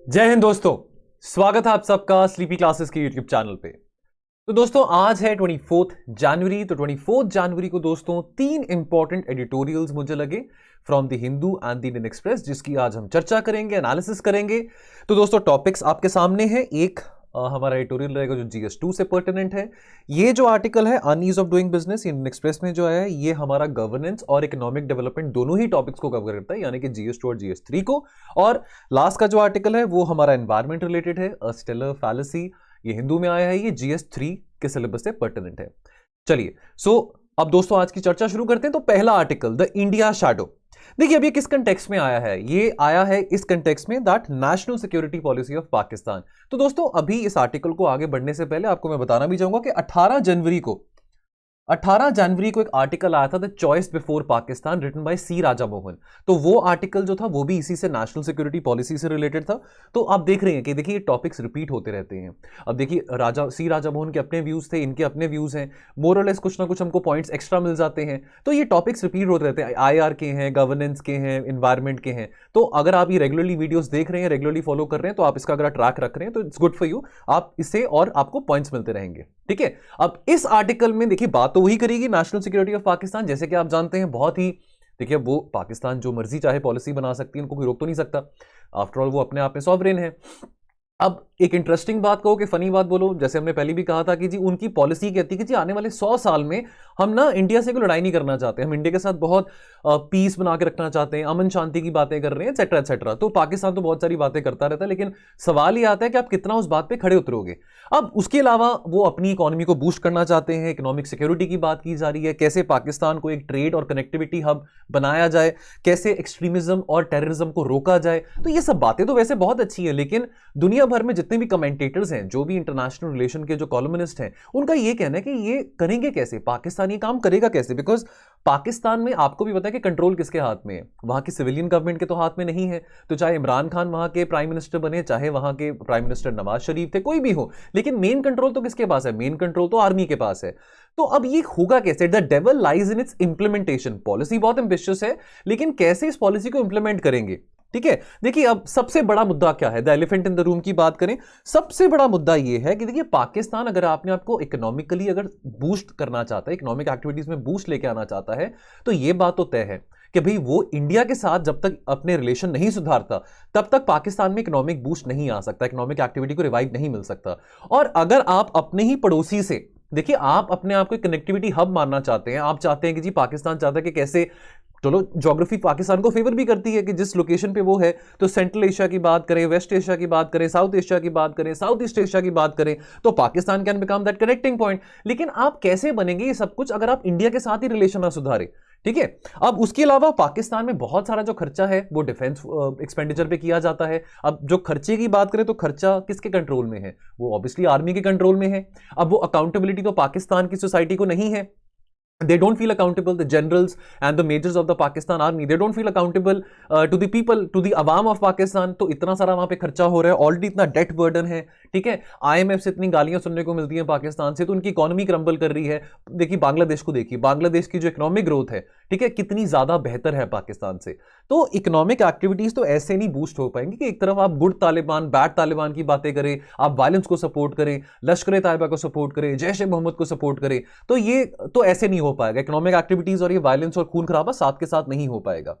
जय हिंद दोस्तों। स्वागत है आप सबका स्लीपी क्लासेस के यूट्यूब चैनल पे। तो दोस्तों आज है 24 जनवरी। तो 24 जनवरी को दोस्तों तीन इंपॉर्टेंट एडिटोरियल्स मुझे लगे from the Hindu and the Indian express, जिसकी आज हम चर्चा करेंगे, एनालिसिस करेंगे। तो दोस्तों टॉपिक्स आपके सामने हैं। एक हमारा एडिटोरियल रहेगा जो GS2 से पर्टिनेंट है। ये जो आर्टिकल है unease of doing business Indian express में जो है, ये हमारा गवर्नेंस और इकोनॉमिक डेवलपमेंट दोनों ही टॉपिक्स को कवर करता है, यानी कि GS2 और GS3 को। और लास्ट का जो आर्टिकल है वो हमारा एनवायरमेंट रिलेटेड है, अ स्टेलर फैलेसी, ये हिंदू में आया है, ये GS3 के सिलेबस से पर्टिनेंट है। चलिए अब दोस्तों आज की चर्चा शुरू करते हैं। तो पहला आर्टिकल, द इंडिया शैडो। देखिए अब ये किस कंटेक्स्ट में आया है? ये आया है इस कंटेक्स्ट में that national security policy of Pakistan. तो दोस्तों अभी इस आर्टिकल को आगे बढ़ने से पहले आपको मैं बताना भी चाहूंगा कि 18 जनवरी को एक आर्टिकल आया था, the choice before Pakistan, written by C Raja Mohan. तो वो आर्टिकल जो था वो भी इसी से, नेशनल सिक्योरिटी पॉलिसी से रिलेटेड था। तो आप देख रहे हैं कि देखिए टॉपिक्स रिपीट होते रहते हैं। अब देखिए सी राजा मोहन के अपने व्यूज थे, इनके अपने व्यूज हैं, मोर और लेस कुछ ना कुछ हमको पॉइंट्स एक्स्ट्रा मिल जाते हैं। तो ये टॉपिक्स रिपीट होते रहते हैं, IR के हैं, गवर्नेंस के हैं, इन्वायरमेंट के हैं। तो अगर आप ये रेगुलरली वीडियोस देख रहे हैं, रेगुलरली फॉलो कर रहे हैं, तो आप इसका अगर ट्रैक रख रहे हैं तो इट्स गुड फॉर यू। आप इससे और आपको पॉइंट्स मिलते रहेंगे, ठीक है। अब इस आर्टिकल में देखिए बात तो वही करेगी, नेशनल सिक्योरिटी ऑफ पाकिस्तान। जैसे कि आप जानते हैं बहुत ही, देखिए वो पाकिस्तान जो मर्जी चाहे पॉलिसी बना सकती है, उनको कोई रोक तो नहीं सकता। आफ्टर ऑल वो अपने आप में सॉवरेन है। अब एक इंटरेस्टिंग बात कहो कि फनी बात बोलो, जैसे हमने पहले भी कहा था कि जी उनकी पॉलिसी कहती है कि जी आने वाले 100 साल में हम ना इंडिया से कोई लड़ाई नहीं करना चाहते, हम इंडिया के साथ बहुत पीस बना के रखना चाहते हैं, अमन शांति की बातें कर रहे हैं, एक्सेट्रा एक्सेट्रा। तो पाकिस्तान तो बहुत सारी बातें करता रहता है, लेकिन सवाल ये आता है कि आप कितना उस बात पे खड़े उतरोगे। अब उसके अलावा वो अपनी इकोनॉमी को बूस्ट करना चाहते हैं, इकोनॉमिक सिक्योरिटी की बात की जा रही है, कैसे पाकिस्तान को एक ट्रेड और कनेक्टिविटी हब बनाया जाए, कैसे एक्सट्रीमिज्म और टेररिज्म को रोका जाए। तो ये सब बातें तो वैसे बहुत अच्छी है, लेकिन दुनिया भर में जितने भी कमेंटेटर्स हैं, जो भी इंटरनेशनल रिलेशन के जो कॉलमनिस्ट हैं, उनका ये कहना है कि ये करेंगे कैसे, पाकिस्तान ये काम करेगा कैसे। बिकॉज पाकिस्तान में आपको भी पता है कि कंट्रोल किसके हाथ में है, वहां की सिविलियन गवर्नमेंट के तो हाथ में नहीं है। तो चाहे इमरान खान वहां के प्राइम मिनिस्टर बने, चाहे वहां के प्राइम मिनिस्टर नवाज शरीफ थे, कोई भी हो, लेकिन मेन कंट्रोल तो किसके पास है? मेन कंट्रोल तो आर्मी के पास है। तो अब ये होगा कैसे? The devil lies in its implementation. Policy बहुत एम्बिशियस है, लेकिन कैसे इस पॉलिसी को इंप्लीमेंट करेंगे, ठीक है। देखिए अब सबसे बड़ा मुद्दा क्या है, the elephant in the room की बात करें, सबसे बड़ा मुद्दा यह है कि देखिए पाकिस्तान अगर आपने आपको इकोनॉमिकली अगर बूस्ट करना चाहता है, इकोनॉमिक एक्टिविटीज में बूस्ट लेके आना चाहता है, तो यह बात तो तय है कि भाई वो इंडिया के साथ जब तक अपने रिलेशन नहीं सुधारता, तब तक पाकिस्तान में इकोनॉमिक बूस्ट नहीं आ सकता, इकोनॉमिक एक्टिविटी को रिवाइव नहीं मिल सकता। और अगर आप अपने ही पड़ोसी से, देखिए आप अपने आप को कनेक्टिविटी हब मानना चाहते हैं, आप चाहते हैं कि जी पाकिस्तान चाहता है कि कैसे, चलो ज्योग्राफी पाकिस्तान को फेवर भी करती है कि जिस लोकेशन पे वो है, तो सेंट्रल एशिया की बात करें, वेस्ट एशिया की बात करें, साउथ एशिया की बात करें, साउथ ईस्ट एशिया की बात करें, तो Pakistan can become that connecting point. लेकिन आप कैसे बनेंगे ये सब कुछ अगर आप इंडिया के साथ ही रिलेशन ना सुधारे, ठीक है। अब उसके अलावा पाकिस्तान में बहुत सारा जो खर्चा है वो डिफेंस एक्सपेंडिचर पे किया जाता है। अब जो खर्चे की बात करें तो खर्चा किसके कंट्रोल में है? वो ऑब्वियसली आर्मी के कंट्रोल में है। अब वो अकाउंटेबिलिटी तो पाकिस्तान की सोसाइटी को नहीं है। They don't feel accountable, the generals and the majors of the Pakistan army, they don't feel accountable to the people, to the awam of Pakistan। तो इतना सारा वहां पे खर्चा हो रहा है, ऑलरेडी इतना डेट बर्डन है, ठीक है। IMF से इतनी गालियां सुनने को मिलती हैं पाकिस्तान से, तो उनकी इकोनॉमी क्रम्बल कर रही है। देखिए बांग्लादेश को, देखिए बांग्लादेश की जो इकोनॉमिक ग्रोथ है, ठीक है, कितनी ज्यादा बेहतर है पाकिस्तान से। तो इकोनॉमिक एक्टिविटीज तो ऐसे नहीं बूस्ट हो पाएंगी कि एक तरफ आप गुड तालिबान, बैड तालिबान की बातें करें, आप वायलेंस को सपोर्ट करें, लश्कर ए तैयबा को सपोर्ट करें, जैश ए मोहम्मद को सपोर्ट करें, तो ये तो ऐसे नहीं हो पाएगा। इकोनॉमिक एक्टिविटीज और ये वायलेंस और खून खराबा साथ के साथ नहीं हो पाएगा।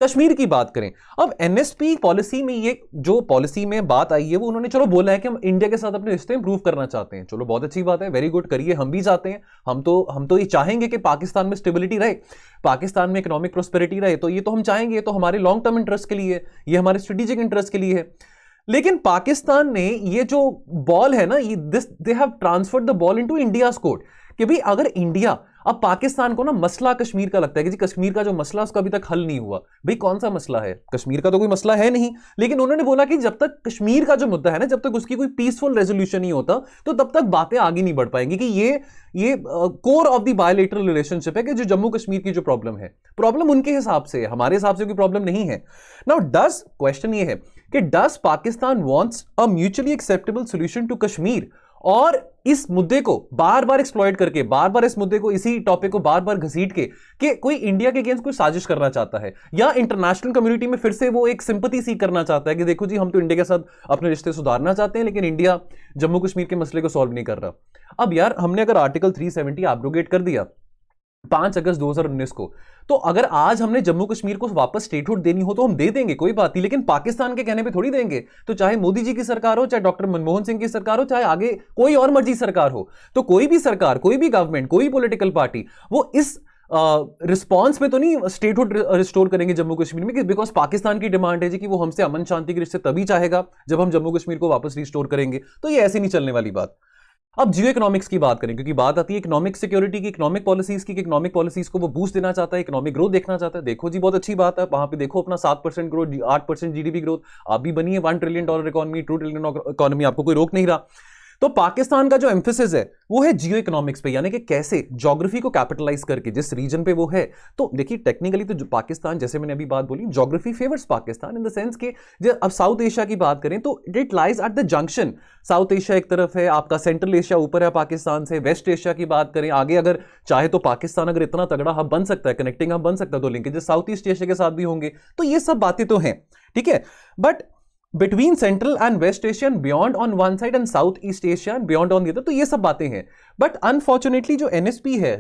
कश्मीर की बात करें, अब NSP पॉलिसी में ये जो पॉलिसी में बात आई है, वो उन्होंने चलो बोला है कि हम इंडिया के साथ अपने रिश्ते इंप्रूव करना चाहते हैं। चलो बहुत अच्छी बात है, वेरी गुड, करिए, हम भी चाहते हैं। हम तो ये चाहेंगे कि पाकिस्तान में स्टेबिलिटी रहे, पाकिस्तान में इकोनॉमिक प्रोस्पेरिटी रहे। तो ये तो हम चाहेंगे, ये तो हमारे लॉन्ग टर्म इंटरेस्ट के लिए, ये हमारे स्ट्रेटेजिक इंटरेस्ट के लिए है। लेकिन पाकिस्तान ने ये जो बॉल है ना, they have transferred the ball into India's court, कि भाई अगर इंडिया, अब पाकिस्तान को ना मसला कश्मीर का लगता है कि जी कश्मीर का जो मसला उसका अभी तक हल नहीं हुआ। भाई कौन सा मसला है? कश्मीर का तो कोई मसला है नहीं, लेकिन उन्होंने बोला कि जब तक कश्मीर का जो मुद्दा है ना, जब तक उसकी कोई पीसफुल रेजोल्यूशन नहीं होता, तो तब तक बातें आगे नहीं बढ़ पाएंगी। कि ये core of the bilateral relationship है कि जो जम्मू कश्मीर की जो प्रॉब्लम है, प्रॉब्लम उनके हिसाब से है, हमारे हिसाब से कोई प्रॉब्लम नहीं है। नाउ क्वेश्चन ये है कि does Pakistan wants a mutually acceptable solution to Kashmir, और इस मुद्दे को बार बार एक्सप्लॉइट करके, बार बार इस मुद्दे को, इसी टॉपिक को बार बार घसीट के कि कोई इंडिया के अगेंस्ट कोई साजिश करना चाहता है या इंटरनेशनल कम्युनिटी में फिर से वो एक सिंपैथी सीख करना चाहता है कि देखो जी हम तो इंडिया के साथ अपने रिश्ते सुधारना चाहते हैं लेकिन इंडिया जम्मू कश्मीर के मसले को सॉल्व नहीं कर रहा। अब यार हमने अगर आर्टिकल 370 एब्रोगेट कर दिया 5 अगस्त 2019 को, तो अगर आज हमने जम्मू कश्मीर को वापस स्टेटहुड देनी हो तो हम दे देंगे, कोई बात नहीं, लेकिन पाकिस्तान के कहने पे थोड़ी देंगे। तो चाहे मोदी जी की सरकार हो, चाहे डॉक्टर मनमोहन सिंह की सरकार हो, चाहे आगे कोई और मर्जी सरकार हो, तो कोई भी सरकार, कोई भी गवर्नमेंट, कोई पॉलिटिकल पार्टी वो इस रिस्पॉन्स में तो नहीं स्टेटहुड रिस्टोर करेंगे जम्मू कश्मीर में, बिकॉज पाकिस्तान की डिमांड है जी कि वो हमसे अमन शांति के रिश्ते तभी चाहेगा जब हम जम्मू कश्मीर को वापस रिस्टोर करेंगे। तो ये ऐसे नहीं चलने वाली बात। अब जियो इकोनॉमिक्स की बात करें, क्योंकि बात आती है इकोनॉमिक सिक्योरिटी की, इकोनॉमिक पॉलिसीज की, इकोनॉमिक पॉलिसीज को वो बूस्ट देना चाहता है, इकोनॉमिक ग्रोथ देखना चाहता है। देखो जी बहुत अच्छी बात है, वहां पे देखो अपना 7% ग्रोथ, 8% जीडीपी ग्रोथ आप भी बनी है, $1 ट्रिलियन इकोनॉमी, $2 ट्रिलियन इकोनॉमी, आपको कोई रोक नहीं रहा। तो पाकिस्तान का जो एम्फेसिस है वो है जियो इकोनॉमिक्स पे, यानी कि कैसे ज्योग्राफी को कैपिटलाइज करके जिस रीजन पे वो है। तो देखिए टेक्निकली तो पाकिस्तान, जैसे मैंने अभी बात बोली, geography favours Pakistan in the sense के अब साउथ एशिया की बात करें तो it lies at the junction. South Asia एक तरफ है, आपका सेंट्रल एशिया ऊपर है पाकिस्तान से, वेस्ट एशिया की बात करें आगे अगर चाहे तो पाकिस्तान अगर इतना तगड़ा हब बन सकता है, कनेक्टिंग हब बन सकता है, तो लिंकेजेस साउथ ईस्ट एशिया के साथ भी होंगे। तो ये सब बातें तो हैं, ठीक है, but between central and west Asia, beyond on one side and south east Asia beyond on the other, तो ये सब बातें हैं। बट अनफॉर्चुनेटली जो एनएसपी है,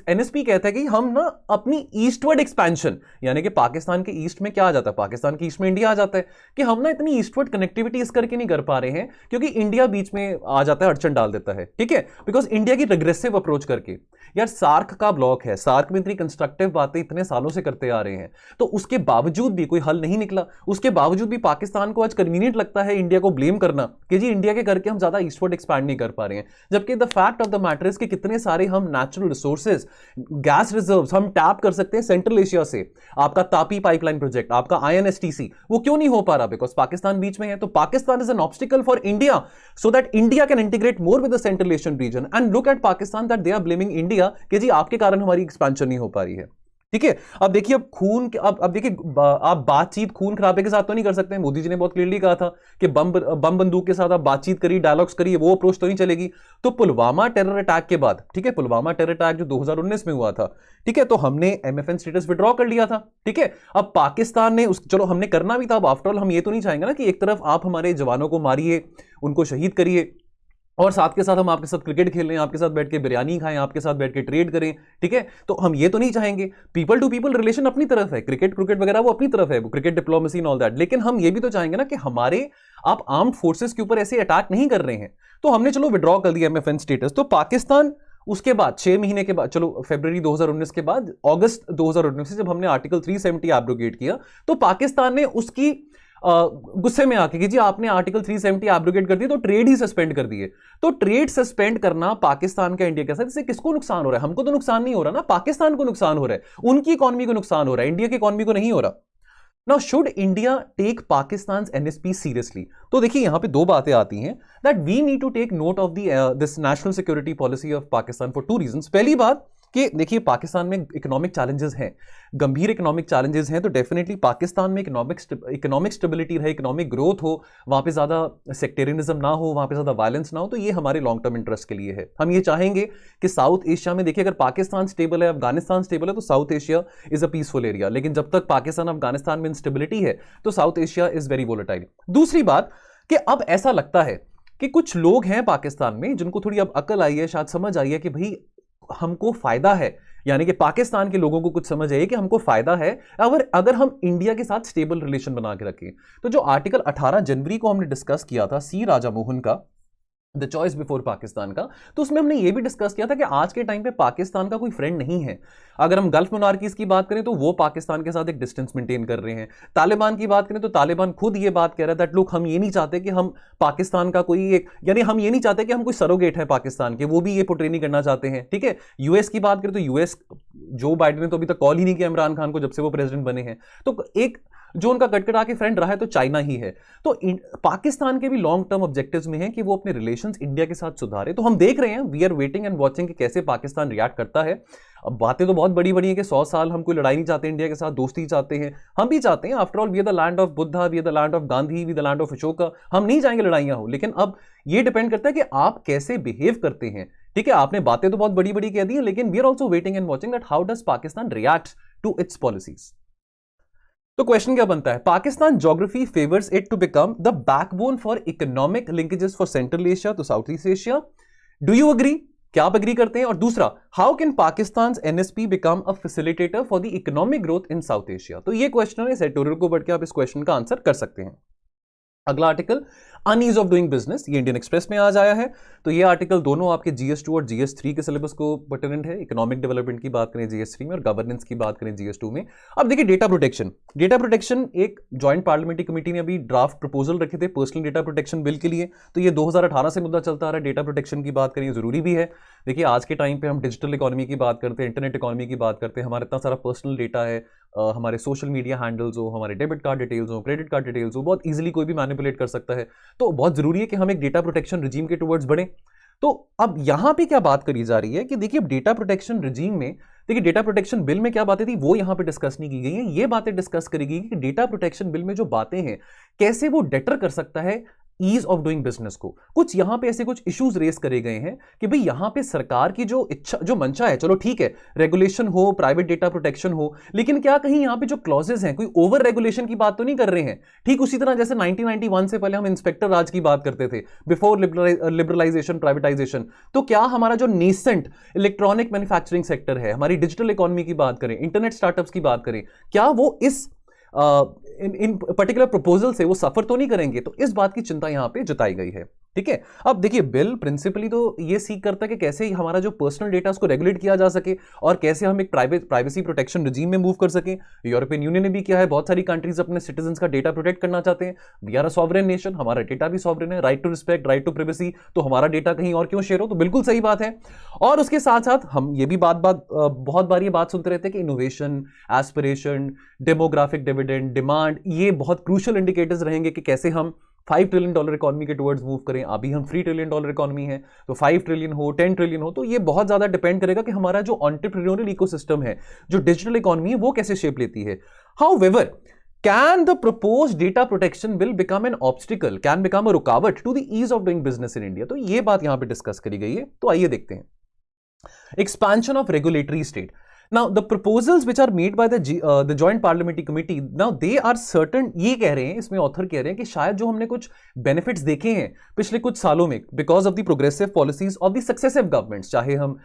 एनएसपी कहता है कि हम ना अपनी ईस्टवर्ड एक्सपेंशन, यानी कि पाकिस्तान के ईस्ट में क्या आ जाता है, पाकिस्तान के ईस्ट में इंडिया आ जाता है, कि हम ना इतनी ईस्टवर्ड कनेक्टिविटी इस करके नहीं कर पा रहे हैं क्योंकि इंडिया बीच में आ जाता है, अड़चन डाल देता है, ठीक है, बिकॉज इंडिया की रिग्रेसिव अप्रोच करके। यार सार्क का ब्लॉक है, सार्क में इतनी कंस्ट्रक्टिव बातें इतने सालों से करते आ रहे हैं, तो उसके बावजूद भी कोई हल नहीं निकला। उसके बावजूद भी पाकिस्तान को आज कन्वीनियंट लगता है इंडिया को ब्लेम करना कि जी इंडिया के करके हम ज्यादा ईस्टवर्ड एक्सपैंड नहीं कर पा रहे हैं, जबकि the fact of the matter is कि कितने सारे हम नेचुरल रिसोर्सेज, गैस रिजर्व्स हम टैप कर सकते हैं सेंट्रल एशिया से। आपका तापी पाइपलाइन प्रोजेक्ट, आपका आईएनएसटीसी, वो क्यों नहीं हो पा रहा? बिकॉज पाकिस्तान बीच में है। तो Pakistan is an obstacle for India so that India can integrate more with the central Asian region, and look at Pakistan that they are blaming India कि जी आपके कारण हमारी एक्सपेंशन नहीं हो पा रही है, ठीक है। अब देखिए, अब खून, अब देखिए, आप बातचीत खून खराबे के साथ तो नहीं कर सकते। मोदी जी ने बहुत क्लियरली कहा था कि बम बंदूक के साथ आप बातचीत करिए, डायलॉग्स करिए, वो अप्रोच तो नहीं चलेगी। तो पुलवामा टेरर अटैक के बाद, ठीक है, पुलवामा टेरर अटैक जो 2019 में हुआ था, ठीक है, तो हमने एमएफएन स्टेटस विड्रॉ कर लिया था, ठीक है। अब पाकिस्तान ने चलो हमने करना भी था, अब आफ्टर ऑल हम ये तो नहीं चाहेंगे ना कि एक तरफ आप हमारे जवानों को मारिए, उनको शहीद करिए, और साथ के साथ हम आपके साथ क्रिकेट खेल रहे हैं, आपके साथ बैठ के बिरयानी खाएं, आपके साथ बैठ के ट्रेड करें, ठीक है। तो हम ये तो नहीं चाहेंगे। पीपल टू पीपल रिलेशन अपनी तरफ है, क्रिकेट वगैरह वो अपनी तरफ है, cricket diplomacy and all that, लेकिन हम ये भी तो चाहेंगे ना कि हमारे आप आर्म्ड फोर्सेस के ऊपर ऐसे अटैक नहीं कर रहे हैं। तो हमने चलो विड्रॉ कर दिया एमएफएन स्टेटस। तो पाकिस्तान उसके बाद 6 महीने के बाद, चलो फरवरी 2019 के बाद अगस्त 2019 से जब हमने आर्टिकल 370 एब्रोगेट किया, तो पाकिस्तान ने उसकी गुस्से में आके कि जी आपने आर्टिकल 370 एब्रोगेट कर दिया तो ट्रेड ही सस्पेंड कर दिए। तो ट्रेड सस्पेंड करना पाकिस्तान का इंडिया के साथ, इससे किसको नुकसान हो रहा है? हमको तो नुकसान नहीं हो रहा ना, पाकिस्तान को नुकसान हो रहा है, उनकी इकोनॉमी को नुकसान हो रहा है, इंडिया की इकोनॉमी को नहीं हो रहा। Now should India take Pakistan NSP seriously? तो देखिए यहां पे दो बातें आती हैं that we need to take note of this national security policy of Pakistan for 2 reasons. पहली बात कि देखिए पाकिस्तान में इकोनॉमिक चैलेंजेस हैं, गंभीर इकोनॉमिक चैलेंजेस हैं, तो डेफिनेटली पाकिस्तान में इकोनॉमिक स्टेबिलिटी रहे, इकोनॉमिक ग्रोथ हो, वहां पे ज्यादा सेक्टेरियनिज्म ना हो, वहां पे ज्यादा वायलेंस ना हो, तो ये हमारे लॉन्ग टर्म इंटरेस्ट के लिए है। हम ये चाहेंगे कि साउथ एशिया में, देखिए अगर पाकिस्तान स्टेबल है, अफगानिस्तान स्टेबल है, तो south Asia is a peaceful area, लेकिन जब तक पाकिस्तान अफगानिस्तान में इंस्टेबिलिटी है तो south Asia is very volatile. दूसरी बात कि अब ऐसा लगता है कि कुछ लोग हैं पाकिस्तान में जिनको थोड़ी अब अकल आई है, शायद समझ आई है कि भाई हमको फायदा है, यानी कि पाकिस्तान के लोगों को कुछ समझ आई कि हमको फायदा है अगर हम इंडिया के साथ स्टेबल रिलेशन बना के रखें। तो जो आर्टिकल 18 जनवरी को हमने डिस्कस किया था सी राजा मोहन का, द चॉइस बिफोर पाकिस्तान का, तो उसमें हमने ये भी डिस्कस किया था कि आज के टाइम पे पाकिस्तान का कोई फ्रेंड नहीं है। अगर हम गल्फ मोनार्कीज की बात करें तो वो पाकिस्तान के साथ एक डिस्टेंस मेंटेन कर रहे हैं। तालिबान की बात करें तो तालिबान खुद ये बात कह रहा है दैट लुक हम ये नहीं चाहते कि हम पाकिस्तान का कोई एक, यानी हम ये नहीं चाहते कि हम कोई सरोगेट है पाकिस्तान के, वो भी ये पोर्ट्रे नहीं करना चाहते हैं, ठीक है। यूएस की बात करें तो यूएस, जो बाइडेन ने तो अभी तक कॉल ही नहीं किया इमरान खान को जब से वो प्रेसिडेंट बने हैं। तो एक जो उनका कटकटा के फ्रेंड रहा है तो चाइना ही है। तो पाकिस्तान के भी लॉन्ग टर्म ऑब्जेक्टिव्स में है कि वो अपने रिलेशंस इंडिया के साथ सुधारे। तो हम देख रहे हैं, we are waiting and watching कि कैसे पाकिस्तान रिएक्ट करता है। अब बातें तो बहुत बड़ी बड़ी हैं कि 100 साल हम कोई लड़ाई नहीं चाहते, इंडिया के साथ दोस्ती चाहते हैं, हम भी चाहते हैं। After all we are the land of Buddha, we are the land of Gandhi, we the land of Ashoka, हम नहीं चाहेंगे लड़ाइयां हो। लेकिन अब ये डिपेंड करता है कि आप कैसे बिहेव करते हैं। ठीक है, आपने बातें तो बहुत बड़ी बड़ी कह दी है, लेकिन we are also waiting and watching that how does Pakistan react to its policies. तो क्वेश्चन क्या बनता है, Pakistan geography favours it to become the backbone for economic linkages for central Asia to south east Asia. Do you agree? क्या आप agree करते हैं? और दूसरा, how can Pakistan NSP become a facilitator for the economic growth in south Asia. तो ये question है, इस एडिटोरियल को बढ़ के आप इस क्वेश्चन का आंसर कर सकते हैं। अगला article unease of doing business, ये इंडियन एक्सप्रेस में आज आया है। तो ये आर्टिकल दोनों आपके GS2 और GS3 के सिलेबस को पर्टिनेंट है। इकोनॉमिक डेवलपमेंट की बात करें GS3 में और गवर्नेंस की बात करें GS2 में। अब देखिए डेटा प्रोटेक्शन एक ज्वाइंट पार्लियामेंट्री कमेटी ने अभी ड्राफ्ट प्रपोजल रखे थे पर्सनल डेटा प्रोटेक्शन बिल के लिए। तो ये 2018 से मुद्दा चलता आ रहा है, डेटा प्रोटेक्शन की बात करें जरूरी भी है। देखिए आज के टाइम पे हम डिजिटल इकोनॉमी की बात करते हैं, इंटरनेट इकोनॉमी की बात करते हैं, हमारा इतना सारा पर्सनल डेटा है, हमारे सोशल मीडिया हैंडल्स हो, हमारे डेबिट कार्ड डिटेल्स हो, क्रेडिट कार्ड डिटेल्स हो, बहुत इजीली कोई भी मैनिपुलेट कर सकता है। तो बहुत जरूरी है कि हम एक डेटा प्रोटेक्शन रिजीम के टुवर्ड्स बढ़े। तो अब यहां पे क्या बात करी जा रही है कि देखिए अब डेटा प्रोटेक्शन रिजीम में, देखिए डेटा प्रोटेक्शन बिल में क्या बातें थी वो यहां पे डिस्कस नहीं की गई है। ये बातें डिस्कस करी गई कि डेटा प्रोटेक्शन बिल में जो बातें हैं कैसे वो डेटर कर सकता है ईज ऑफ डूइंग बिजनेस को। कुछ यहां पे ऐसे कुछ इश्यूज रेस करे गए हैं कि भाई यहां पे सरकार की जो इच्छा, जो मंशा है, चलो ठीक है रेगुलेशन हो, प्राइवेट डेटा प्रोटेक्शन हो, लेकिन क्या कहीं यहां पे जो क्लॉजेस हैं कोई ओवर रेगुलेशन की बात तो नहीं कर रहे हैं। ठीक उसी तरह जैसे 1991 से पहले हम इंस्पेक्टर राज की बात करते थे, बिफोर लिबरलाइजेशन प्राइवेटाइजेशन। तो क्या हमारा जो नेसेंट इलेक्ट्रॉनिक मैन्युफैक्चरिंग सेक्टर है, हमारी डिजिटल इकोनॉमी की बात करें, इंटरनेट स्टार्टअप्स की बात करें, क्या वो इस इन पर्टिकुलर प्रपोजल से वो सफर तो नहीं करेंगे? तो इस बात की चिंता यहां पे जताई गई है। ठीक है, अब देखिए बिल प्रिंसिपली तो ये सीख करता है कि कैसे हमारा जो पर्सनल डेटा उसको रेगुलेट किया जा सके और कैसे हम एक प्राइवेसी प्रोटेक्शन रिजीम में मूव कर सकें। यूरोपियन यूनियन ने भी किया है, बहुत सारी कंट्रीज अपने सिटीजन का डेटा प्रोटेक्ट करना चाहते हैं। We are a sovereign nation, हमारा डेटा भी सॉवरेन है, right to respect, right to privacy. तो हमारा डेटा कहीं और क्यों शेयर हो? तो बिल्कुल सही बात है। और उसके साथ साथ हम ये भी बहुत बार ये बात सुनते रहते हैं कि innovation, aspiration, demographic dividend, demand, ये बहुत क्रूशियल इंडिकेटर्स रहेंगे कि कैसे हम $5 ट्रिलियन इकोनॉमी के टुवर्ड्स मूव करें। अभी हम $3 ट्रिलियन इकोनॉमी है, तो 5 ट्रिलियन हो, 10 ट्रिलियन हो, तो ये बहुत ज्यादा डिपेंड करेगा कि हमारा जो एंटरप्रेन्योरियल इकोसिस्टम है, जो डिजिटल इकोनॉमी है, वो कैसे शेप लेती है। However, can the proposed data protection bill become an obstacle, can become a रुकावट to the ease of doing business in India? तो ये बात यहां पे डिस्कस करी गई है। तो आइए देखते हैं। Expansion of regulatory state. Now, the proposals which are made by the Joint Parliamentary Committee, now they are certain, ये कह रहे हैं, इसमें ऑथर कह रहे हैं कि शायद जो हमने कुछ बेनिफिट्स देखे हैं पिछले कुछ सालों में because of the progressive policies of the successive governments, चाहे हम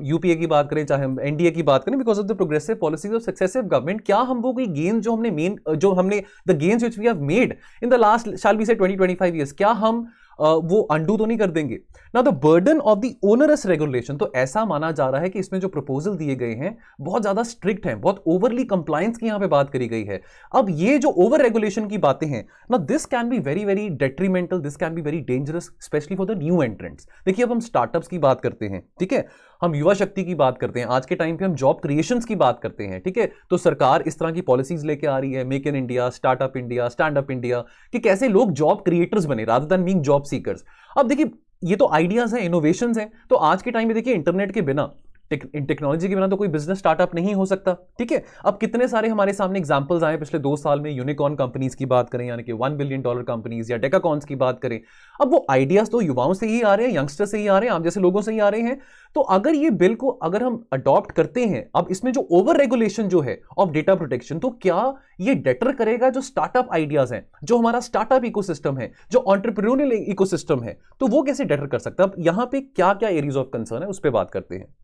यूपीए की बात करें, चाहे हम एनडीए की बात करें, because of the progressive policies of successive government, क्या हम वो कोई गेन्स जो हमने the gains which we have made in the last shall be say 20-25 years, क्या हम वो अंडू तो नहीं कर देंगे? Now the burden of the onerous regulation, तो ऐसा माना जा रहा है कि इसमें जो प्रपोजल दिए गए हैं बहुत ज्यादा स्ट्रिक्ट हैं, बहुत ओवरली कंप्लायंस की यहां पे बात करी गई है। अब ये जो ओवर रेगुलेशन की बातें हैं ना, this can be very very detrimental, this can be very dangerous, specially for the new entrants. देखिए अब हम स्टार्टअप्स की बात करते हैं, ठीक है, हम युवा शक्ति की बात करते हैं, आज के टाइम पे हम जॉब क्रिएशंस की बात करते हैं, ठीक है। तो सरकार इस तरह की पॉलिसीज लेके आ रही है, make in India, startup India, stand up India, कि कैसे लोग जॉब क्रिएटर्स बने rather than being job seekers. अब देखिए ये तो आइडियाज हैं, इनोवेशंस हैं। तो आज के टाइम में देखिए इंटरनेट के बिना, टेक्नोलॉजी के बिना तो कोई बिजनेस स्टार्टअप नहीं हो सकता, ठीक है। अब कितने सारे हमारे सामने एग्जांपल्स आए पिछले 2 साल में, यूनिकॉर्न कंपनीज की बात करें, यानी कि $1 बिलियन कंपनीज, या डेकाकॉन्स की बात करें। अब वो आइडियाज तो युवाओं से ही आ रहे हैं, यंगस्टर से ही आ रहे हैं, आप जैसे लोगों से ही आ रहे हैं। तो अगर ये बिल को अगर हम अडॉप्ट करते हैं, अब इसमें जो ओवर रेगुलेशन जो है ऑफ डेटा प्रोटेक्शन, तो क्या ये डेटर करेगा जो स्टार्टअप आइडियाज हैं, जो हमारा स्टार्टअप इकोसिस्टम है, जो एंटरप्रेन्योरियल इकोसिस्टम है, तो वो कैसे डेटर कर सकता है? अब यहां पे क्या क्या एरियाज ऑफ कंसर्न है उस पर बात करते हैं।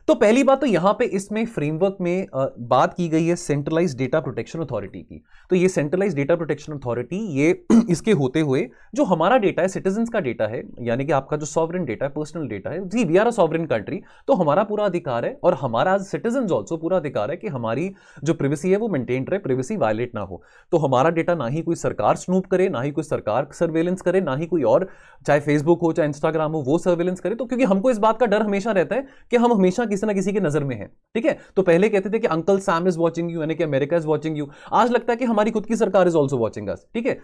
तो पहली बात तो यहां पे इसमें फ्रेमवर्क में बात की गई है सेंट्रलाइज्ड डेटा प्रोटेक्शन अथॉरिटी की। तो ये सेंट्रलाइज्ड डेटा प्रोटेक्शन अथॉरिटी, ये इसके होते हुए जो हमारा डेटा है, सिटीजन्स का डेटा है, यानी कि आपका जो सॉवरेन डेटा है, पर्सनल डेटा है, जी we are a sovereign country, तो हमारा पूरा अधिकार है और हमारा एज सिटीजन्स ऑल्सो पूरा अधिकार है कि हमारी जो प्रिवेसी है वो मेंटेन रहे, प्रिवेसी वायलेट ना हो। तो हमारा डेटा ना ही कोई सरकार स्नूप करे, ना ही कोई सरकार सर्वेलेंस करे, ना ही कोई और, चाहे फेसबुक हो चाहे इंस्टाग्राम हो, वो सर्वेलेंस करे। तो क्योंकि हमको इस बात का डर हमेशा रहता है कि हम हमेशा किसी ना किसी की नजर में है, ठीक है। तो पहले कहते थे कि uncle Sam is watching you, यानी कि अमेरिका इज वॉचिंग यू। आज लगता है कि हमारी खुद की सरकार इज ऑल्सो वॉचिंग अस, ठीक है।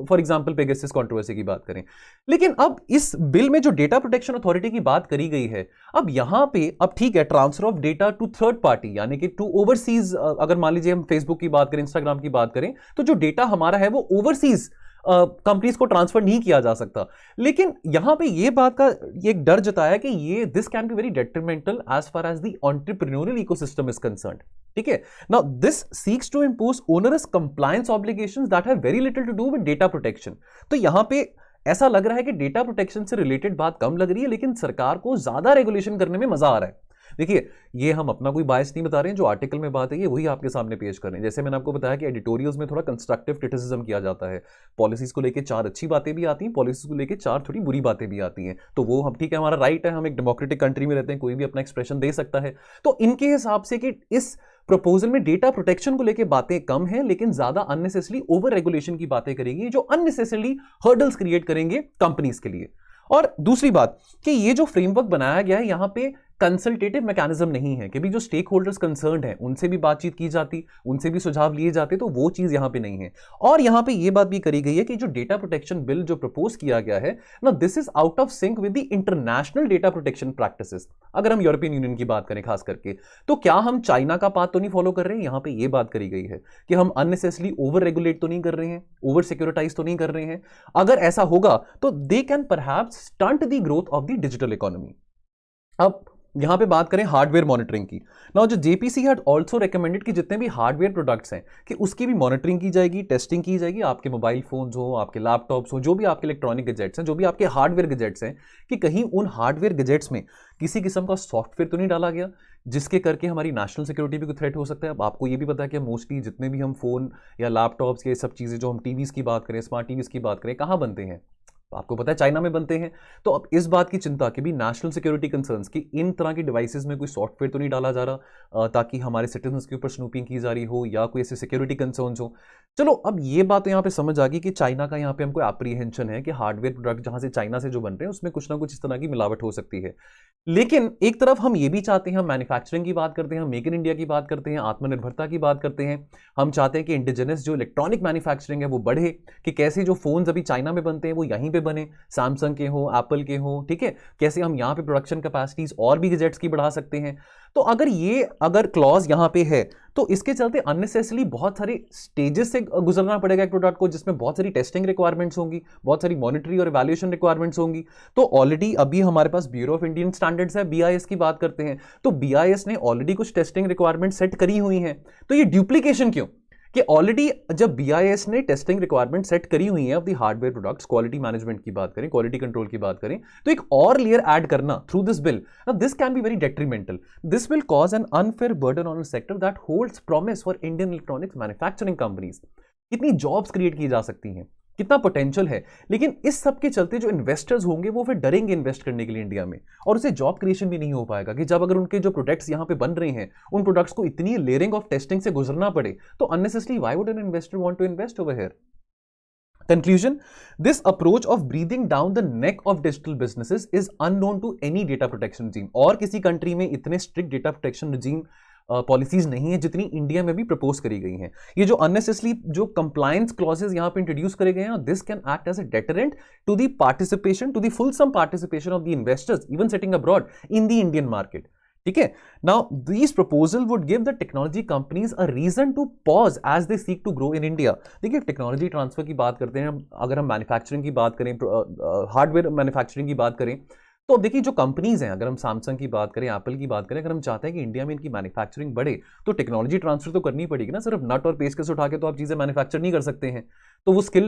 फॉर एग्जाम्पल पेगासस कंट्रोवर्सी की बात करें। लेकिन अब इस बिल में जो डेटा प्रोटेक्शन अथॉरिटी की बात करी गई है, अब यहां पे अब ठीक है, transfer of data to third party, यानी कि टू ओवरसीज, अगर मान लीजिए हम फेसबुक की बात करें, इंस्टाग्राम की बात करें, तो जो डेटा हमारा है वो ओवरसीज कंपनीज को ट्रांसफर नहीं किया जा सकता। लेकिन यहां पे ये बात का ये एक डर जताया कि ये this can be very detrimental as far as the entrepreneurial ecosystem is concerned, ठीक है। Now this seeks to impose onerous compliance obligations that have very little to do with data protection. तो यहां पे ऐसा लग रहा है कि डेटा प्रोटेक्शन से रिलेटेड बात कम लग रही है, लेकिन सरकार को ज्यादा रेगुलेशन करने में मजा आ रहा है। देखिए, ये हम अपना कोई बायस नहीं बता रहे हैं, जो आर्टिकल में बात है ये वही आपके सामने पेश कर रहे हैं। जैसे मैंने आपको बताया कि एडिटोरियल्स में थोड़ा कंस्ट्रक्टिव क्रिटिसिज्म किया जाता है, पॉलिसीज को लेकर 4 अच्छी बातें भी आती हैं, पॉलिसीज को लेकर 4 थोड़ी बुरी बातें भी आती हैं। तो वो हम, ठीक है, हमारा राइट है, हम एक डेमोक्रेटिक कंट्री में रहते हैं, कोई भी अपना एक्सप्रेशन दे सकता है। तो इनके हिसाब से कि इस प्रपोजल में डेटा प्रोटेक्शन को लेकर बातें कम हैं, लेकिन ज्यादा अननेसेसरी ओवर रेगुलेशन की बातें करेंगी, जो अननेसेसरली हर्डल्स क्रिएट करेंगे कंपनीज के लिए। और दूसरी बात कि ये जो फ्रेमवर्क बनाया गया है, यहां पे कंसल्टेटिव मैकेनिज्म नहीं है कि भी जो स्टेक होल्डर्स कंसर्न्ड हैं उनसे भी बातचीत की जाती, उनसे भी सुझाव लिए जाते, तो वो चीज यहां पे नहीं है। और यहां पे ये बात भी करी गई है कि जो डेटा प्रोटेक्शन बिल जो प्रपोज किया गया है ना, this is out of sync with the international data protection practices. अगर हम यूरोपियन यूनियन की बात करें खास करके, तो क्या हम चाइना का पाथ तो नहीं फॉलो कर रहे हैं? यहां पे ये बात करी गई है कि हम अननेसेसरली ओवर रेगुलेट तो नहीं कर रहे हैं, ओवर सिक्योरिटाइज तो नहीं कर रहे हैं। अगर ऐसा होगा तो they can perhaps stunt the growth of the digital economy. अब यहां पे बात करें हार्डवेयर मॉनिटरिंग की, ना जो जेपीसी हैड आल्सो रिकमेंडेड कि जितने भी हार्डवेयर प्रोडक्ट्स हैं कि उसकी भी मॉनिटरिंग की जाएगी, टेस्टिंग की जाएगी। आपके मोबाइल फोन्स हो, आपके लैपटॉप्स हो, जो भी आपके इलेक्ट्रॉनिक गैजेट्स हैं, जो भी आपके हार्डवेयर गैजेट्स हैं, कि कहीं उन हार्डवेयर गैजेट्स में किसी किस्म का सॉफ्टवेयर तो नहीं डाला गया जिसके करके हमारी नेशनल सिक्योरिटी भी कोई थ्रेट हो सकता है। अब आपको ये भी पता है कि मोस्टली जितने भी हम फोन या लैपटॉप्स, ये सब चीज़ें जो हम टीवीज़ की बात करें, स्मार्ट टीवीज़ की बात करें, कहाँ बनते हैं? आपको पता है चाइना में बनते हैं। तो अब इस बात की चिंता कि भी नेशनल सिक्योरिटी कंसर्न्स की इन तरह की डिवाइसेस में कोई सॉफ्टवेयर तो नहीं डाला जा रहा ताकि हमारे सिटीजन्स के ऊपर स्नूपिंग की जा रही हो या कोई ऐसे सिक्योरिटी कंसर्न्स हो। चलो, अब ये बात तो यहाँ पे समझ आ गई कि चाइना का यहाँ पे हमको एप्रीहेंशन है कि हार्डवेयर प्रोडक्ट जहां से चाइना से जो बन रहे हैं उसमें कुछ ना कुछ इस तरह की मिलावट हो सकती है। लेकिन एक तरफ हम ये भी चाहते हैं, हम मैन्युफैक्चरिंग की बात करते हैं, हम मेक इन इंडिया की बात करते हैं, आत्मनिर्भरता की बात करते हैं। हम चाहते हैं कि इंडिजिनस जो इलेक्ट्रॉनिक मैन्युफैक्चरिंग है वो बढ़े, कि कैसे जो फोन्स अभी चाइना में बनते हैं वो यहीं पे बने, सैमसंग के हो, एप्पल के हो, ठीक है। कैसे हम यहाँ पे प्रोडक्शन कैपेसिटीज और भी गैजेट्स की बढ़ा सकते हैं। तो अगर क्लॉज यहाँ पे है तो इसके चलते अननेसेसरली बहुत सारे स्टेजेस से गुजरना पड़ेगा एक प्रोडक्ट को, जिसमें बहुत सारी टेस्टिंग रिक्वायरमेंट्स होंगी, बहुत सारी मॉनिटरी और इवैल्यूएशन रिक्वायरमेंट्स होंगी। तो ऑलरेडी अभी हमारे पास ब्यूरो ऑफ इंडियन स्टैंडर्ड्स है, बीआईएस की बात करते हैं, तो बीआईएस ने ऑलरेडी कुछ टेस्टिंग रिक्वायरमेंट सेट करी हुई हैं। तो ये ड्यूप्लीकेशन क्यों कि ऑलरेडी जब बीआईएस ने टेस्टिंग रिक्वायरमेंट सेट करी हुई है of the hardware products, quality management की बात करें, क्वालिटी कंट्रोल की बात करें, तो एक और लेयर ऐड करना through this bill, now this can be very detrimental. This will cause an unfair burden on a sector that holds promise for Indian electronics manufacturing companies. कितनी जॉब्स क्रिएट की जा सकती हैं, कितना पोटेंशियल है। लेकिन इस सब के चलते जो इन्वेस्टर्स होंगे वो फिर डरेंगे इन्वेस्ट करने के लिए इंडिया में, और उसे जॉब क्रिएशन भी नहीं हो पाएगा कि जब अगर उनके जो प्रोडक्ट्स यहाँ पे बन रहे हैं उन प्रोडक्ट्स को इतनी लेयरिंग ऑफ टेस्टिंग से गुजरना पड़े, तो unnecessarily why would an investor want to invest over here. Conclusion: this approach of breathing down the neck of digital businesses is unknown to any data protection regime। और किसी country में इतने strict data protection regime policies नहीं है जितनी India में भी propose करी गई हैं। ये जो अननेसेसरली जो कंप्लायंस क्लॉजेस यहां पे इंट्रोड्यूस करे गए हैं, this can act as a deterrent to the participation, to the fulsome participation of the investors even sitting abroad in the Indian market. ठीक है, now this proposal would give the technology companies a reason to pause as they seek to grow in India. देखिए, technology transfer की बात करते हैं, अगर हम manufacturing की बात करें, हार्डवेयर मैन्युफैक्चरिंग की बात करें, तो अब देखिए जो कंपनीज हैं, अगर हम सैमसंग की बात करें, एप्पल की बात करें, अगर हम चाहते हैं कि इंडिया में इनकी मैन्युफैक्चरिंग बढ़े तो टेक्नोलॉजी ट्रांसफर तो करनी पड़ेगी ना। सिर्फ नट और पेचकस उठा के तो आप चीज़ें मैन्युफैक्चर नहीं कर सकते हैं, तो वो स्किल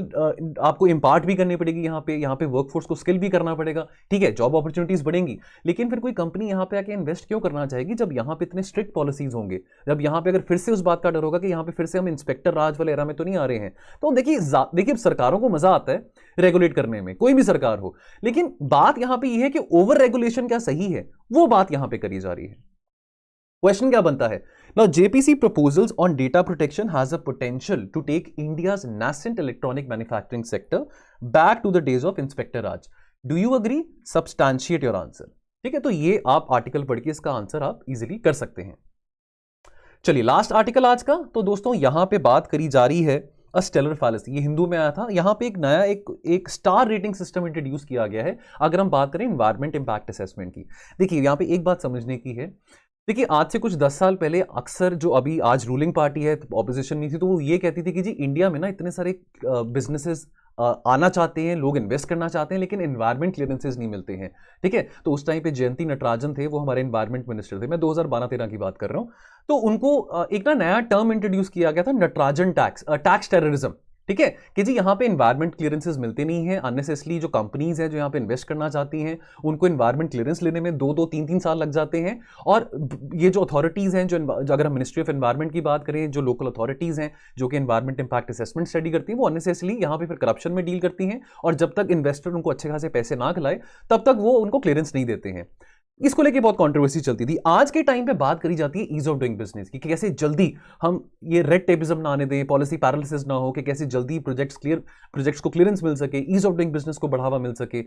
आपको इम्पार्ट भी करनी पड़ेगी। यहाँ पे वर्कफोर्स को स्किल भी करना पड़ेगा। ठीक है, जॉब अपॉर्चुनिटीज बढ़ेंगी, लेकिन फिर कोई कंपनी यहाँ पे आके इन्वेस्ट क्यों करना चाहेगी जब यहाँ पे इतने स्ट्रिक्ट पॉलिसीज होंगे, जब यहाँ पे अगर फिर से उस बात का डर होगा कि यहाँ पे फिर से हम इंस्पेक्टर राज वाले एरा में तो नहीं आ रहे हैं। तो देखिए सरकारों को मजा आता है रेगुलेट करने में, कोई भी सरकार हो, लेकिन बात यहाँ पे ये है कि ओवर रेगुलेशन क्या सही है, वो बात यहाँ पे करी जा रही है। क्वेश्चन क्या बनता है, now JPC proposals on data protection has a potential to take India's nascent electronic manufacturing sector back to the days of inspector Raj. Do you agree? Substantiate your answer. ठीक है, तो ये आप आर्टिकल पढ़ के इसका आंसर आप इजीली कर सकते हैं। चलिए लास्ट आर्टिकल आज का, तो दोस्तों यहां पे बात करी जा रही है अ स्टेलर फैलेसी, ये हिंदू में आया था। यहां पे एक नया एक स्टार रेटिंग सिस्टम इंट्रोड्यूस किया गया है अगर हम बात करें एनवायरमेंट इंपैक्ट असेसमेंट की। देखिए यहां पे एक बात समझने की है, देखिए आज से कुछ 10 साल पहले अक्सर जो अभी आज रूलिंग पार्टी है, ऑपोजिशन में थी, तो वो ये कहती थी कि जी इंडिया में ना इतने सारे बिजनेसेस आना चाहते हैं, लोग इन्वेस्ट करना चाहते हैं, लेकिन एनवायरमेंट क्लियरेंसेज नहीं मिलते हैं। ठीक है, तो उस टाइम पे जयंती नटराजन थे, वो हमारे एनवायरमेंट मिनिस्टर थे, मैं 2012-13 की बात कर रहा हूँ। तो उनको एक ना नया टर्म इंट्रोड्यूस किया गया था, नटराजन टैक्स, टैक्स टेररिज्म। ठीक है कि जी यहाँ पे एनवायरमेंट क्लियरेंसेज मिलते नहीं है अननेसेसरली, जो कंपनीज हैं जो यहाँ पे इन्वेस्ट करना चाहती हैं उनको एनवायरमेंट क्लियरेंस लेने में 2-2, 3-3 साल लग जाते हैं। और ये जो अथॉरिटीज हैं, जो अगर हम मिनिस्ट्री ऑफ एनवायरमेंट की बात करें, जो लोकल अथॉरिटीज हैं जो कि एनवायरमेंट इंपैक्ट असेसमेंट स्टडी करती हैं, वो अननेसेसरली यहाँ पे फिर करप्शन में डील करती हैं, और जब तक इन्वेस्टर उनको अच्छे खासे पैसे ना खिलाए तब तक वो उनको क्लियरेंस नहीं देते हैं। इसको लेके बहुत कंट्रोवर्सी चलती थी। आज के टाइम पे बात करी जाती है ईज ऑफ डूइंग बिजनेस की, कैसे जल्दी हम ये रेड टेपिज्म ना आने दें, पॉलिसी पैरालिसिस ना हो, कि कैसे जल्दी प्रोजेक्ट्स को क्लियरेंस मिल सके, ईज ऑफ डूइंग बिजनेस को बढ़ावा मिल सके,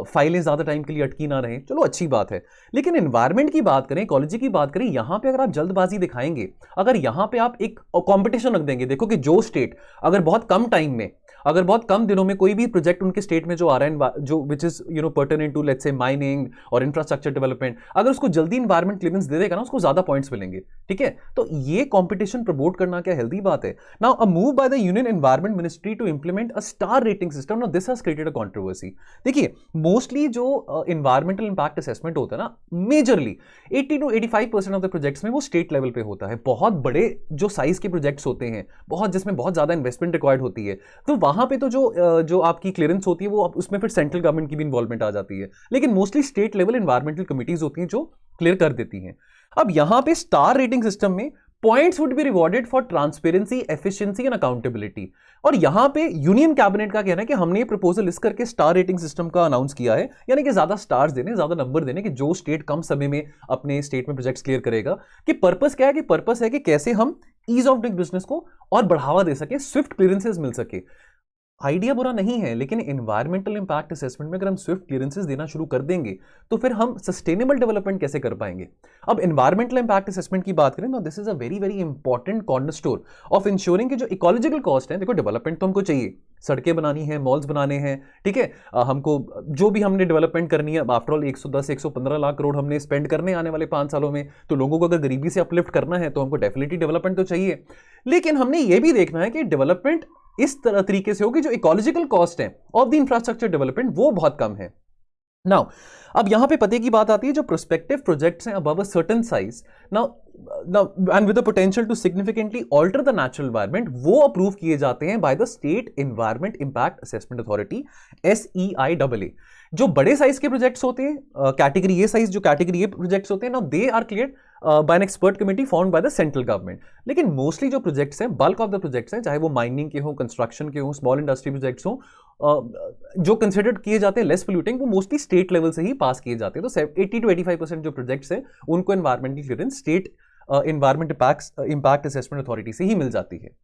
फाइलें ज्यादा टाइम के लिए अटकी ना रहें। चलो अच्छी बात है, लेकिन एनवायरमेंट की बात करें, इकोलॉजी की बात करें, यहां पर अगर आप जल्दबाजी दिखाएंगे, अगर यहां पर आप एक कॉम्पिटिशन रख देंगे, देखो कि जो स्टेट अगर बहुत कम टाइम में, अगर बहुत कम दिनों में कोई भी प्रोजेक्ट उनके स्टेट में जो आ रहा है, जो which is pertinent to let's say mining और इंफ्रास्ट्रक्चर डेवलपमेंट, अगर उसको जल्दी एनवायरमेंट क्लियरेंस दे देगा ना, उसको ज्यादा पॉइंट्स मिलेंगे। ठीक है, तो ये कंपटीशन प्रमोट करना क्या हेल्दी बात है? Now a move by the union environment ministry to implement a star rating system, now this has created a controversy. देखिए मोस्टली जो एनवायरमेंटल इंपैक्ट असेसमेंट होता है ना, majorly 80 to 85% of the projects में वो स्टेट लेवल पे होता है। बहुत बड़े जो साइज के प्रोजेक्ट्स होते हैं, बहुत जिसमें बहुत ज्यादा इन्वेस्टमेंट रिक्वायर्ड होती है, तो वहां पे तो जो आपकी क्लियरेंस होती है वो उसमें फिर सेंट्रल गवर्नमेंट की भी इन्वॉल्वमेंट आ जाती है, लेकिन mostly state level environmental committees होती हैं जो क्लियर कर देती हैं। अब यहां पे स्टार रेटिंग सिस्टम में points would be rewarded for transparency, efficiency and accountability. और यहां पे यूनियन कैबिनेट का कहना है कि हमने ये प्रपोजल इस करके स्टार रेटिंग सिस्टम का अनाउंस किया है, यानी कि ज्यादा स्टार्स देने, ज्यादा नंबर देने, कि जो स्टेट कम समय में अपने स्टेट में प्रोजेक्ट्स क्लियर करेगा। कि पर्पस क्या है? कि पर्पस है कि कैसे हम ईज ऑफ डूइंग बिजनेस को और बढ़ावा दे सके, स्विफ्ट क्लियरेंसेस मिल सके। आइडिया बुरा नहीं है, लेकिन एनवायरमेंटल इंपैक्ट असेसमेंट में अगर हम स्विफ्ट क्लियरेंसेस देना शुरू कर देंगे तो फिर हम सस्टेनेबल डेवलपमेंट कैसे कर पाएंगे? अब एनवायरमेंटल इंपैक्ट असेसमेंट की बात करें तो this is a very very important cornerstone of ensuring कि जो इकोलॉजिकल कॉस्ट है, देखो डेवलपमेंट तो हमको चाहिए, सड़कें बनानी है, मॉल्स बनाने हैं, ठीक है, हमको जो भी हमने डेवलपमेंट करनी है, आफ्टर ऑल 110-115 लाख करोड़ हमने स्पेंड करने आने वाले 5 सालों में, तो लोगों को अगर गरीबी से अपलिफ्ट करना है तो हमको डेफिनेटली डेवलपमेंट तो चाहिए। लेकिन हमने ये भी देखना है कि डेवलपमेंट इस तरह तरीके से हो कि जो इकोलॉजिकल कॉस्ट है ऑफ द इंफ्रास्ट्रक्चर डेवलपमेंट वो बहुत कम है। नाउ अब यहां पे पते की बात आती है, जो प्रोस्पेक्टिव प्रोजेक्ट्स हैं above a certain size, now and with the potential to significantly alter the natural environment, वो अप्रूव किए जाते हैं by the state environment impact assessment authority, SEIAA। जो बड़े साइज के प्रोजेक्ट्स होते हैं, कैटेगरी ए साइज, जो कैटेगरी ए प्रोजेक्ट्स होते हैं, now they are cleared by an expert committee found by the central government. लेकिन मोस्टली जो प्रोजेक्ट्स हैं, बल्क ऑफ द प्रोजेक्ट्स हैं, चाहे वो माइनिंग के हो, कंस्ट्रक्शन के हो, स्मॉल इंडस्ट्री प्रोजेक्ट्स हो, जो कंसिडर्ड किए जाते हैं लेस पोल्यूटिंग, वो मोस्टली स्टेट लेवल से ही पास किए जाते हैं। तो 80 to 85% जो प्रोजेक्ट्स हैं उनको environmental clearance state environment impact assessment authority से ही मिल जाती है।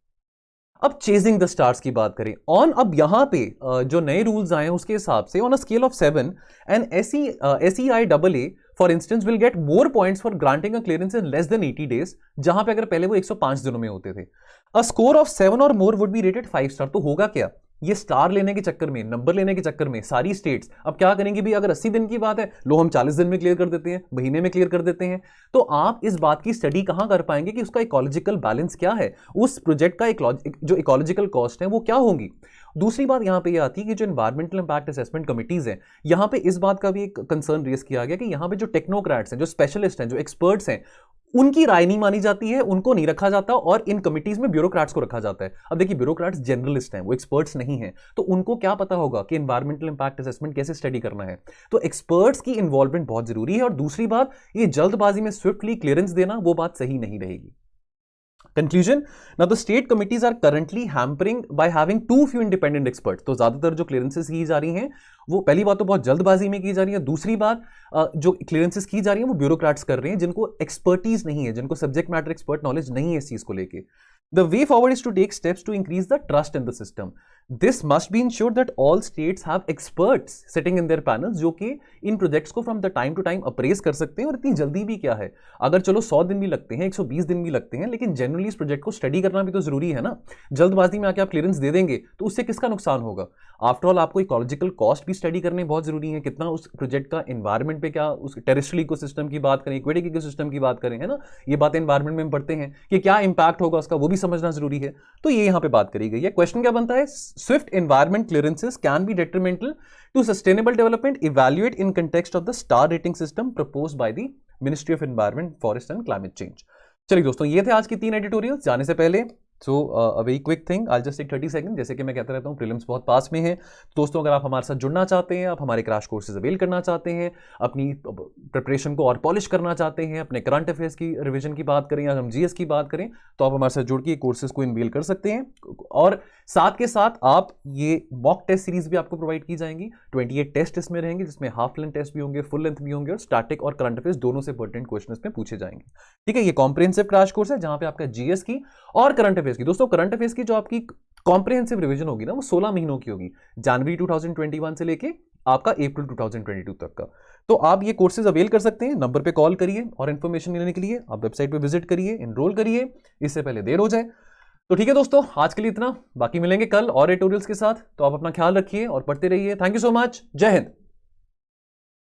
अब चेजिंग द स्टार्स की बात करें ऑन, अब यहां पे जो नए रूल्स आए हैं उसके हिसाब से on a scale of 7 and SEIAA for instance will get more points for granting a clearance in less than 80 days, जहां पे अगर पहले वो 105 दिनों में होते थे। अ स्कोर ऑफ 7 और मोर वुड बी रेटेड 5 स्टार। तो होगा क्या? ये स्टार लेने के चक्कर में, नंबर लेने के चक्कर में सारी स्टेट्स अब क्या करेंगी भी, अगर 80 दिन की बात है, लो हम 40 दिन में क्लियर कर देते हैं, महीने में क्लियर कर देते हैं, तो आप इस बात की स्टडी कहां कर पाएंगे कि उसका इकोलॉजिकल बैलेंस क्या है, उस प्रोजेक्ट का जो इकोलॉजिकल कॉस्ट है वो क्या होंगी। दूसरी बात यहां पे ये आती है कि जो एनवायरमेंटल इंपैक्ट असेसमेंट कमिटीज हैं, यहां पे इस बात का भी एक कंसर्न रेस किया गया कि यहां पे जो टेक्नोक्रेट्स हैं, जो स्पेशलिस्ट हैं, जो एक्सपर्ट्स हैं, उनकी राय नहीं मानी जाती है, उनको नहीं रखा जाता, और इन कमिटीज में ब्यूरोक्रेट्स को रखा जाता है। अब देखिए ब्यूरोक्रेट्स जनरलिस्ट हैं, वो एक्सपर्ट्स नहीं हैं, तो उनको क्या पता होगा कि एनवायरमेंटल इंपैक्ट असेसमेट कैसे स्टडी करना है। तो एक्सपर्ट्स की इन्वॉल्वमेंट बहुत जरूरी है। और दूसरी बात, ये जल्दबाजी में स्विफ्टली क्लियरेंस देना वो बात सही नहीं रहेगी। Conclusion, now the state committees are currently hampering by having too few independent experts। तो ज्यादातर जो क्लियरेंसेस की जा रही हैं वो पहली बात तो बहुत जल्दबाजी में की जा रही है, दूसरी बात जो क्लियरेंसेस की जा रही है वो ब्यूरोक्रेट्स कर रहे हैं जिनको एक्सपर्टीज नहीं है, जिनको सब्जेक्ट मैटर एक्सपर्ट नॉलेज नहीं है इस चीज को लेके। The way forward is to take steps to increase the trust in the system। This must be ensured that all states have experts sitting in their panels जो कि इन projects को from the time to time appraise कर सकते हैं। और इतनी जल्दी भी क्या है, अगर चलो 100 दिन भी लगते हैं, 120 दिन भी लगते हैं, लेकिन जनरली इस प्रोजेक्ट को स्टडी करना भी तो जरूरी है ना। जल्दबाजी में आके आप क्लियरेंस दे देंगे तो उससे किसका नुकसान होगा। आफ्टर ऑल आपको इकोलॉजिकल कॉस्ट भी स्टडी करने बहुत जरूरी है, कितना उस प्रोजेक्ट का एनवायरमेंट पे, क्या उस टेरेस्ट्रियल इकोसिस्टम की बात करें, एक्वेटिक इकोसिस्टम की बात करें, है ना, ये बातें एनवायरमेंट में हम पढ़ते हैं कि क्या इंपैक्ट होगा उसका, वो भी समझना जरूरी है। तो ये यहां पे बात करी गई है। क्वेश्चन क्या बनता है, swift environment clearances can be detrimental to sustainable development, evaluate in context of the star rating system proposed by the ministry of environment, forest and climate change. चलिए दोस्तों, ये थे आज की 3 एडिटोरियल्स। जाने से पहले a very quick thing, I just take 30 second. जैसे कि मैं कहता रहता हूँ, प्रीलिम्स बहुत पास में है। दोस्तों, अगर आप हमारे साथ जुड़ना चाहते हैं, आप हमारे क्रैश कोर्सेज अवेल करना चाहते हैं, अपनी प्रिपरेशन को और पॉलिश करना चाहते हैं, अपने करंट अफेयर्स की रिवीजन की बात करें या हम जीएस की बात करें, तो आप हमारे साथ जुड़ के कोर्सेज को इनवेल कर सकते हैं। और साथ के साथ आप ये मॉक टेस्ट सीरीज भी आपको प्रोवाइड की जाएंगी। 28 टेस्ट इसमें रहेंगे, जिसमें हाफ लेंथ टेस्ट भी होंगे, फुल लेंथ भी होंगे, और स्टैटिक और करंट अफेयर्स दोनों से इंपॉर्टेंट क्वेश्चन इसमें पूछे जाएंगे। ठीक है, ये कॉम्प्रिहेंसिव क्रैश कोर्स है जहां पे आपका जीएस की और करंट अफेयर्स की, दोस्तों करंट अफेयर्स की जो आपकी कॉम्प्रिहेंसिव रिवीजन होगी ना, वो 16 महीनों की होगी, जनवरी 2021 से लेके आपका अप्रैल 2022 तक का। तो आप ये कोर्सेज अवेल कर सकते हैं। नंबर पे कॉल करिए और इन्फॉर्मेशन लेने के लिए आप वेबसाइट पे विजिट करिए, एनरोल करिए, इससे पहले देर हो जाए। तो ठीक है दोस्तों, आज के लिए इतना, बाकी मिलेंगे कल और एडिटोरियल्स के साथ। तो आप अपना ख्याल रखिए और पढ़ते रहिए। थैंक यू सो मच, जय हिंद।